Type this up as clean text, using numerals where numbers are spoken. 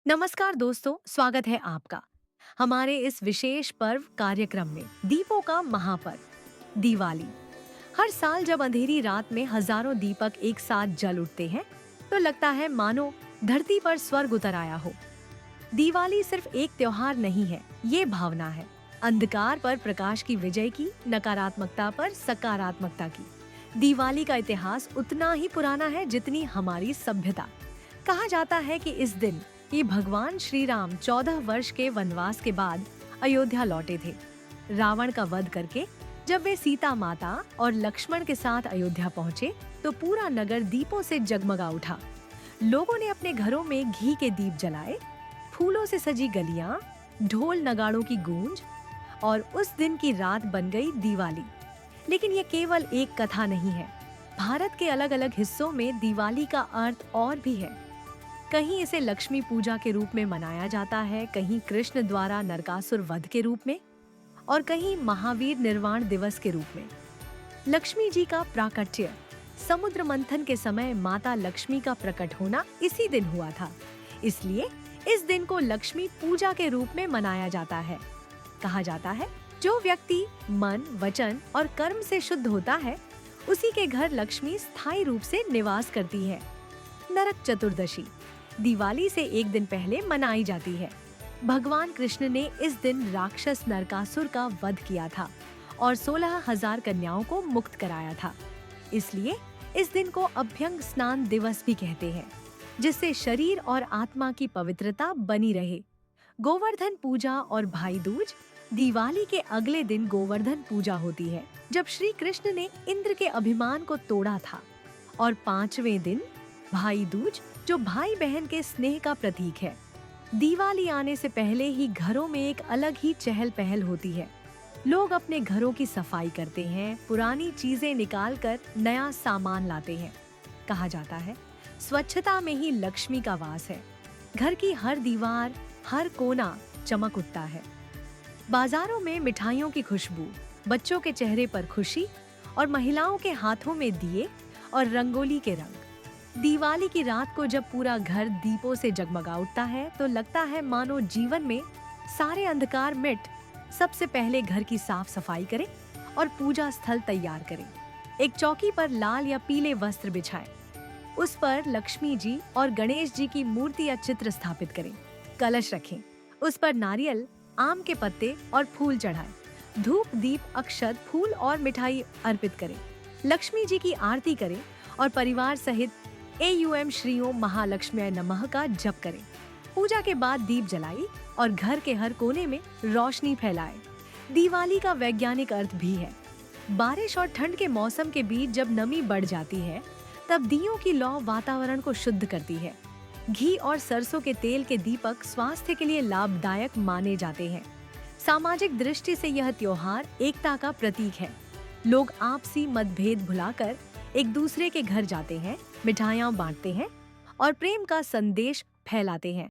नमस्कार दोस्तों, स्वागत है आपका हमारे इस विशेष पर्व कार्यक्रम में। दीपों का महापर्व दिवाली। हर साल जब अंधेरी रात में हजारों दीपक एक साथ जल उठते हैं तो लगता है मानो धरती पर स्वर्ग उतर आया हो। दिवाली सिर्फ एक त्योहार नहीं है, ये भावना है अंधकार पर प्रकाश की विजय की, नकारात्मकता पर सकारात्मकता की। दिवाली का इतिहास उतना ही पुराना है जितनी हमारी सभ्यता। कहा जाता है कि इस दिन ये भगवान श्री राम 14 वर्ष के वनवास के बाद अयोध्या लौटे थे। रावण का वध करके जब वे सीता माता और लक्ष्मण के साथ अयोध्या पहुंचे तो पूरा नगर दीपों से जगमगा उठा। लोगों ने अपने घरों में घी के दीप जलाए, फूलों से सजी गलियां, ढोल नगाड़ों की गूंज, और उस दिन की रात बन गई दिवाली। लेकिन ये केवल एक कथा नहीं है। भारत के अलग अलग हिस्सों में दिवाली का अर्थ और भी है। कहीं इसे लक्ष्मी पूजा के रूप में मनाया जाता है, कहीं कृष्ण द्वारा नरकासुर वध के रूप में, और कहीं महावीर निर्वाण दिवस के रूप में। लक्ष्मी जी का प्राकट्य। समुद्र मंथन के समय माता लक्ष्मी का प्रकट होना इसी दिन हुआ था, इसलिए इस दिन को लक्ष्मी पूजा के रूप में मनाया जाता है। कहा जाता है जो व्यक्ति मन, वचन और कर्म से शुद्ध होता है उसी के घर लक्ष्मी स्थायी रूप से निवास करती है। नरक चतुर्दशी दिवाली से एक दिन पहले मनाई जाती है। भगवान कृष्ण ने इस दिन राक्षस नरकासुर का वध किया था और 16,000 कन्याओं को मुक्त कराया था। इसलिए इस दिन को अभ्यंग स्नान दिवस भी कहते हैं, जिससे शरीर और आत्मा की पवित्रता बनी रहे। गोवर्धन पूजा और भाई दूज। दिवाली के अगले दिन गोवर्धन पूजा होती है, जब श्री कृष्ण ने इंद्र के अभिमान को तोड़ा था। और 5वें दिन भाई दूज, जो भाई बहन के स्नेह का प्रतीक है। दिवाली आने से पहले ही घरों में एक अलग ही चहल पहल होती है। लोग अपने घरों की सफाई करते हैं, पुरानी चीजें निकालकर नया सामान लाते हैं। कहा जाता है स्वच्छता में ही लक्ष्मी का वास है। घर की हर दीवार, हर कोना चमक उठता है। बाजारों में मिठाइयों की खुशबू, बच्चों के चेहरे पर खुशी और महिलाओं के हाथों में दिए और रंगोली के रंग। दिवाली की रात को जब पूरा घर दीपों से जगमगा उठता है तो लगता है मानो जीवन में सारे अंधकार मिट। सबसे पहले घर की साफ सफाई करें और पूजा स्थल तैयार करें। एक चौकी पर लाल या पीले वस्त्र बिछाएं। उस पर लक्ष्मी जी और गणेश जी की मूर्ति या चित्र स्थापित करें। कलश रखें, उस पर नारियल, आम के पत्ते और फूल चढ़ाएं। धूप, दीप, अक्षत, फूल और मिठाई अर्पित करें। लक्ष्मी जी की आरती करें और परिवार सहित एयूएम श्री ओम महालक्ष्म्याय नमः का जप करें। पूजा के बाद दीप जलाई और घर के हर कोने में रोशनी फैलाएं। दिवाली का वैज्ञानिक अर्थ भी है। बारिश और ठंड के मौसम के बीच जब नमी बढ़ जाती है तब दियों की लौ वातावरण को शुद्ध करती है। घी और सरसों के तेल के दीपक स्वास्थ्य के लिए लाभदायक माने जाते हैं। सामाजिक दृष्टि से यह त्योहार एकता का प्रतीक है। लोग आपसी मतभेद भुलाकर एक दूसरे के घर जाते हैं, मिठाइयाँ बांटते हैं और प्रेम का संदेश फैलाते हैं।